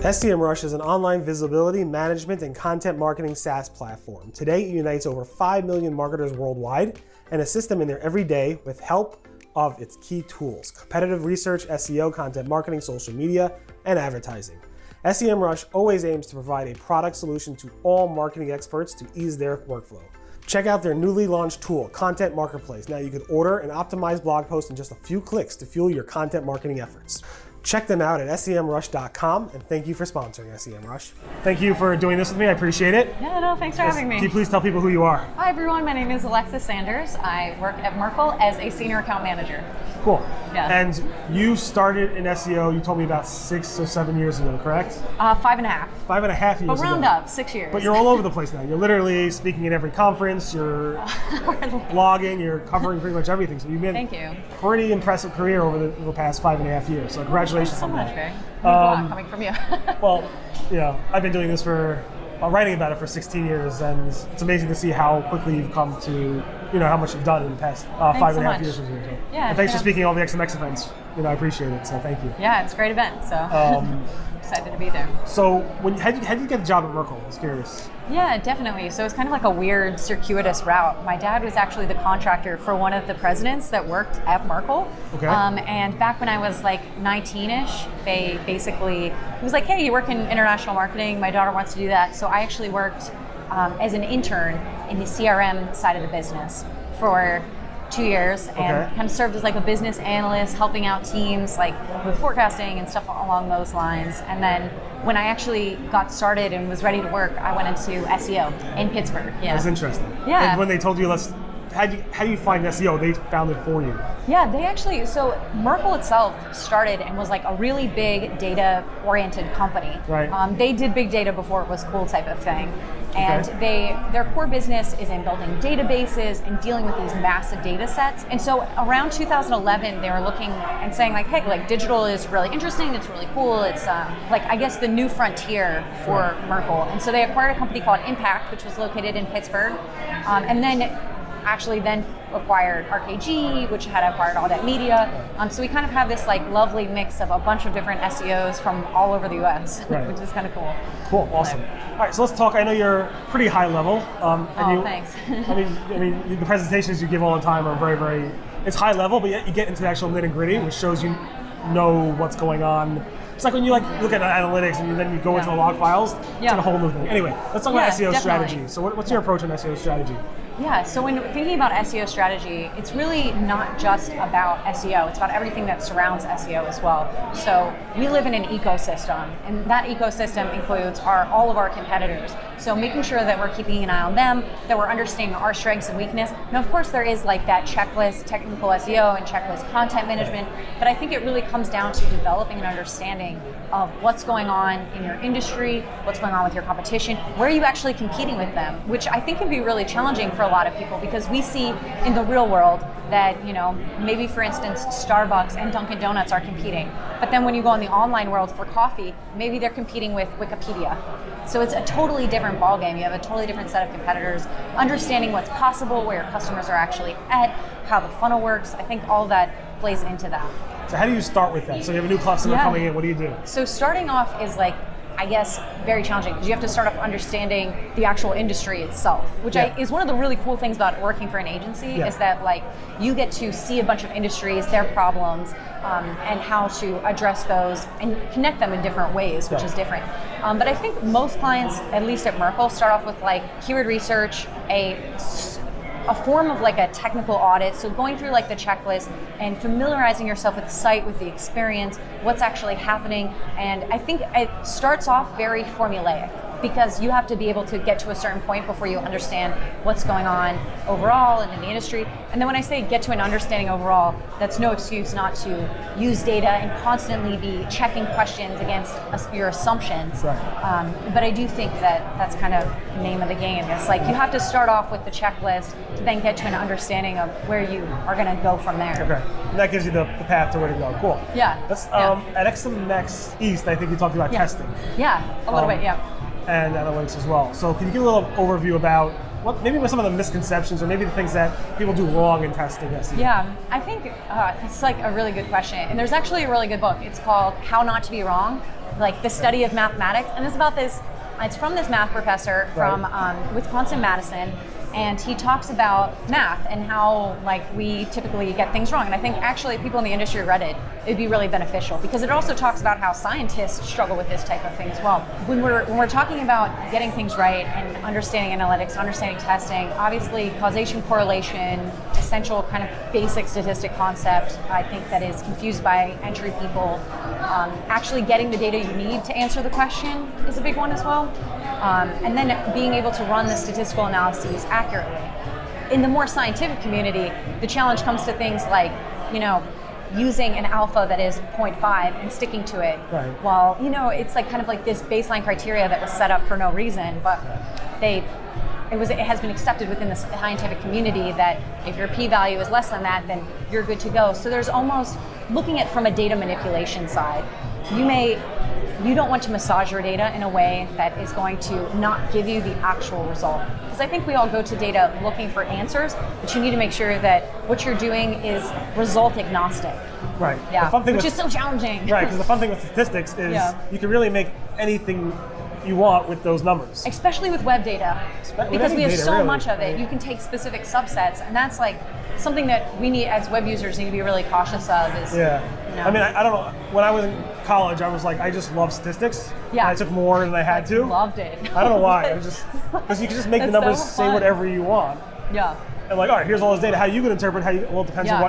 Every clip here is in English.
SEMrush is an online visibility, management, and content marketing SaaS platform. Today, it unites over 5 million marketers worldwide and assists them in their everyday with help of its key tools: competitive research, SEO, content marketing, social media, and advertising. SEMrush always aims to provide a product solution to all marketing experts to ease their workflow. Check out their newly launched tool, Content Marketplace. Now you can order and optimize blog posts in just a few clicks to fuel your content marketing efforts. Check them out at semrush.com, and thank you for sponsoring SEMrush. Thank you for doing this with me, I appreciate it. Yeah, no, thanks for having me. Can you please tell people who you are? Hi everyone, my name is Alexis Sanders. I work at Merkle as a senior account manager. Cool. Yeah. And you started in SEO, you told me about 6 or 7 years ago, correct? 5.5. 5.5 years ago. But round up, 6 years. But you're all over the place now. You're literally speaking at every conference, you're blogging, you're covering pretty much everything. So you've been Thank you. Pretty impressive career over the past 5.5 years. So congratulations so on much, that. Ray. A lot coming from you. Well, you know, I've been doing this writing about it for 16 years, and it's amazing to see how quickly you've come to, you know, how much you've done in the past 5.5 years. So. Yeah. And thanks for speaking at all the XMX events. You know, I appreciate it. So thank you. Yeah, it's a great event. So excited to be there. So how did you get the job at Merkle? I was curious. Yeah, definitely. So it's kind of like a weird, circuitous route. My dad was actually the contractor for one of the presidents that worked at Merkle. Okay. And back when I was like 19-ish, he was like, hey, you work in international marketing. My daughter wants to do that. So I actually worked as an intern in the CRM side of the business for 2 years, and kind of served as like a business analyst, helping out teams like with forecasting and stuff along those lines. And then when I actually got started and was ready to work, I went into SEO in Pittsburgh. Yeah. That's interesting. Yeah. And when they told you, how do you find SEO? They found it for you. Yeah, so Merkle itself started and was like a really big data-oriented company. Right. They did big data before it was cool type of thing. And their core business is in building databases and dealing with these massive data sets. And so around 2011, they were looking and saying like, hey, like digital is really interesting, it's really cool, it's like, I guess, the new frontier for Merkle. And so they acquired a company called Impact, which was located in Pittsburgh. And then acquired RKG, which had acquired all that media. So we kind of have this like lovely mix of a bunch of different SEOs from all over the US, which is kind of cool. Cool, awesome. All right, so let's talk. I know you're pretty high level. Thanks. I mean, the presentations you give all the time are very, very, it's high level, but yet you get into the actual nitty gritty, which shows you know what's going on. It's like when you like look at analytics and then you go into the log files, it's like a whole new thing. Anyway, let's talk about SEO strategy. So what's your approach on SEO strategy? Yeah, so when thinking about SEO strategy, it's really not just about SEO, it's about everything that surrounds SEO as well. So we live in an ecosystem, and that ecosystem includes all of our competitors. So making sure that we're keeping an eye on them, that we're understanding our strengths and weakness. Now, of course, there is like that checklist, technical SEO and checklist content management, but I think it really comes down to developing an understanding of what's going on in your industry, what's going on with your competition, where are you actually competing with them, which I think can be really challenging for a lot of people because we see in the real world that, you know, maybe for instance, Starbucks and Dunkin' Donuts are competing. But then when you go in the online world for coffee, maybe they're competing with Wikipedia. So it's a totally different ballgame. You have a totally different set of competitors, understanding what's possible, where your customers are actually at, how the funnel works. I think all that plays into that. So how do you start with that? So you have a new customer coming in, what do you do? So starting off is like, I guess, very challenging because you have to start off understanding the actual industry itself, which is one of the really cool things about working for an agency is that like you get to see a bunch of industries, their problems, and how to address those and connect them in different ways, which is different. But I think most clients, at least at Merkle, start off with like keyword research, a form of like a technical audit, so going through like the checklist and familiarizing yourself with the site, with the experience, what's actually happening. And I think it starts off very formulaic because you have to be able to get to a certain point before you understand what's going on overall and in the industry. And then when I say get to an understanding overall, that's no excuse not to use data and constantly be checking questions against your assumptions. Right. But I do think that that's kind of the name of the game. It's like you have to start off with the checklist to then get to an understanding of where you are going to go from there. Okay, and that gives you the path to where to go. Cool. Yeah. At XMX East, I think you talked about testing. Yeah, a little bit, yeah. And analytics as well. So can you give a little overview about maybe with some of the misconceptions or maybe the things that people do wrong in testing SEO? Yeah, I think it's like a really good question. And there's actually a really good book. It's called How Not to Be Wrong, like the study of mathematics. And it's about this, it's from this math professor from Wisconsin-Madison. And he talks about math and how like we typically get things wrong. And I think actually people in the industry read it, it'd be really beneficial because it also talks about how scientists struggle with this type of thing as well. When we're talking about getting things right and understanding analytics, understanding testing, obviously causation, correlation, essential kind of basic statistic concept, I think that is confused by entry people. Actually getting the data you need to answer the question is a big one as well. And then being able to run the statistical analyses accurately. In the more scientific community, the challenge comes to things like, using an alpha that is 0.5 and sticking to it. Right. Well, it's like kind of like this baseline criteria that was set up for no reason, but it has been accepted within the scientific community that if your p-value is less than that, then you're good to go. So there's almost looking at from a data manipulation side. You don't want to massage your data in a way that is going to not give you the actual result. Because I think we all go to data looking for answers, but you need to make sure that what you're doing is result agnostic. Right. Yeah. The fun thing which is so challenging. Right, because the fun thing with statistics is you can really make anything you want with those numbers. Especially with web data. Because we have data, so really. much of it. You can take specific subsets, and that's like something that we need as web users need to be really cautious of is I mean, I don't know. When I was in college, I was like, I just love statistics. Yeah. I took more than I had to. Loved it. I don't know why. I just because you can just make the It's numbers so say fun. whatever you want. Yeah. And like, all right, here's all this data. How you gonna interpret? Well, it depends on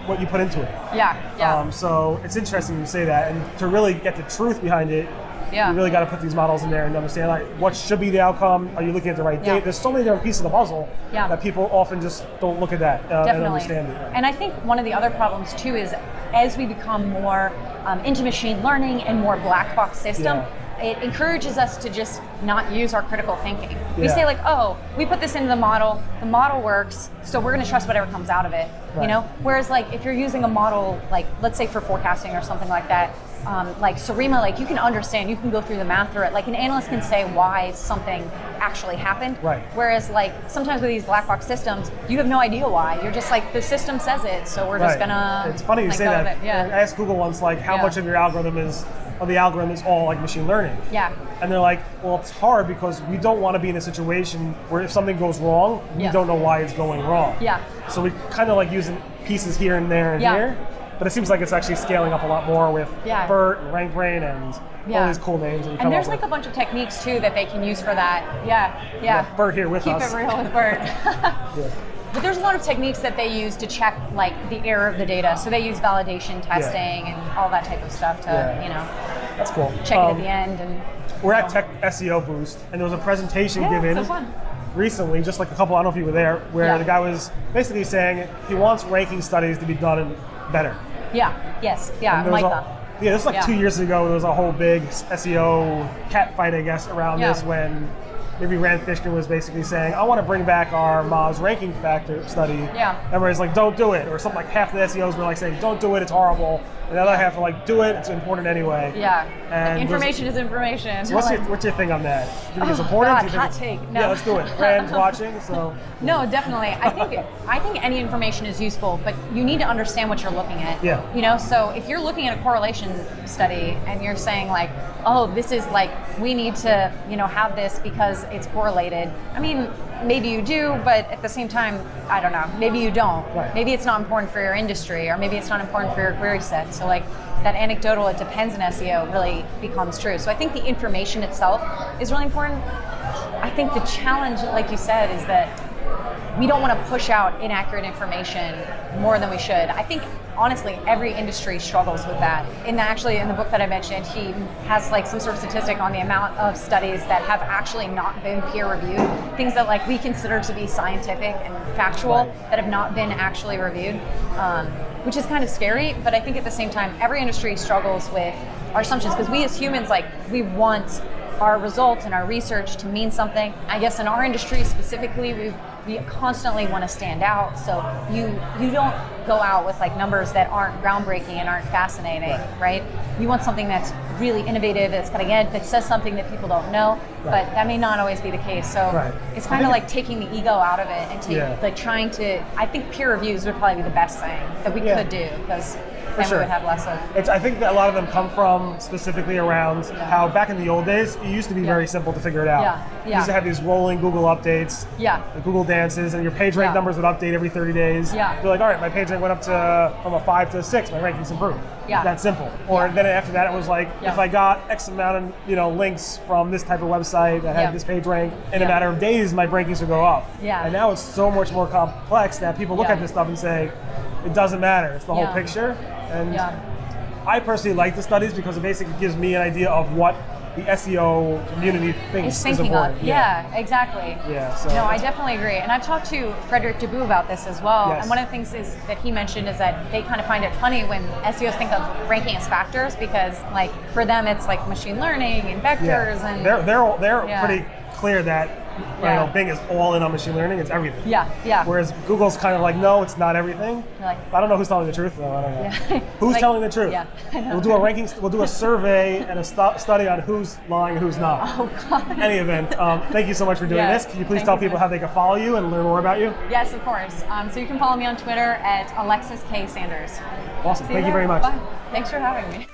what you put into it. Yeah. So it's interesting you say that, and to really get the truth behind it, Yeah. you really got to put these models in there and understand like what should be the outcome. Are you looking at the right date? There's so many different pieces of the puzzle that people often just don't look at that and understand it. Right? And I think one of the other problems too is as we become more into machine learning and more black box system, it encourages us to just not use our critical thinking. We say like, oh, we put this into the model works, so we're gonna trust whatever comes out of it, Whereas like if you're using a model, like let's say for forecasting or something like that, like Surima, like you can understand, you can go through the math through it. Like an analyst can say why something actually happened. Right. Whereas like sometimes with these black box systems, you have no idea why. You're just like, the system says it, so we're just gonna. It's funny you say that. Yeah. I asked Google once like how much of your algorithm is all like machine learning. Yeah. And they're like, well, it's hard because we don't want to be in a situation where if something goes wrong, we don't know why it's going wrong. Yeah. So we kind of like using pieces here and there and here. But it seems like it's actually scaling up a lot more with BERT and RankBrain and all these cool names. And there's like a bunch of techniques too that they can use for that. Yeah. BERT here with us. Keep it real with BERT. But there's a lot of techniques that they use to check like the error of the data. So they use validation testing and all that type of stuff to, That's cool. check it at the end. And we're at Tech SEO Boost, and there was a presentation given so fun. recently, just like a couple, I don't know if you were there, where the guy was basically saying he wants ranking studies to be done better. Micah. This was like 2 years ago. There was a whole big SEO cat fight, I guess, around this when maybe Rand Fishkin was basically saying, I want to bring back our Moz ranking factor study. Yeah. Everybody's like, don't do it. Or something like half the SEOs were like saying, don't do it, it's horrible. And the other half are like, do it, it's important anyway. Yeah. And information is information. So what's your thing on that? Do you think it's important? God, hot take. No. Yeah, let's do it. Rand's watching, so. No, definitely. I think any information is useful, but you need to understand what you're looking at. Yeah. So if you're looking at a correlation study and you're saying like, oh, this is like, we need to, have this because it's correlated. I mean, maybe you do, but at the same time, I don't know. Maybe you don't. Right. Maybe it's not important for your industry, or maybe it's not important for your query set. So like that anecdotal, it depends in SEO really becomes true. So I think the information itself is really important. I think the challenge, like you said, is that we don't want to push out inaccurate information more than we should. I think honestly every industry struggles with that. In the book that I mentioned, he has like some sort of statistic on the amount of studies that have actually not been peer reviewed, things that like we consider to be scientific and factual that have not been actually reviewed, which is kind of scary. But I think at the same time, every industry struggles with our assumptions because we as humans, like, we want our results and our research to mean something. I guess in our industry specifically, you constantly want to stand out. So you don't go out with like numbers that aren't groundbreaking and aren't fascinating, right? You want something that's really innovative, that's cutting edge, that says something that people don't know, but that may not always be the case. So it's kind of like taking the ego out of it and like trying to, I think peer reviews would probably be the best thing that we could do, because then we would have less of. I think that a lot of them come from specifically around how back in the old days, it used to be very simple to figure it out. You used to have these rolling Google updates, the Google dances, and your page rank numbers would update every 30 days. You're like, all right, my page rank went up from a 5 to a 6, my ranking's improved. That's simple. Or then after that, it was like, if I got X amount of links from this type of website that had this page rank, in a matter of days, my rankings would go up. And now it's so much more complex that people look at this stuff and say, it doesn't matter, it's the whole picture. And I personally like the studies because it basically gives me an idea of what the SEO community thinks is important. Exactly. So no, I definitely agree. And I've talked to Frederick Dubou about this as well. And one of the things is that he mentioned is that they kind of find it funny when SEOs think of ranking as factors, because like for them it's like machine learning and vectors and they're pretty clear that Bing is all in on machine learning. It's everything. Whereas Google's kind of like, no, it's not everything. I don't know who's telling the truth though. I don't know. Who's telling the truth? We'll do a ranking. We'll do a survey and a study on who's lying and who's not. Oh God. In any event, thank you so much for doing this. Can you please tell people how they can follow you and learn more about you? Yes, of course. So you can follow me on Twitter at Alexis K. Sanders. Awesome. Thank you very much. Bye. Thanks for having me.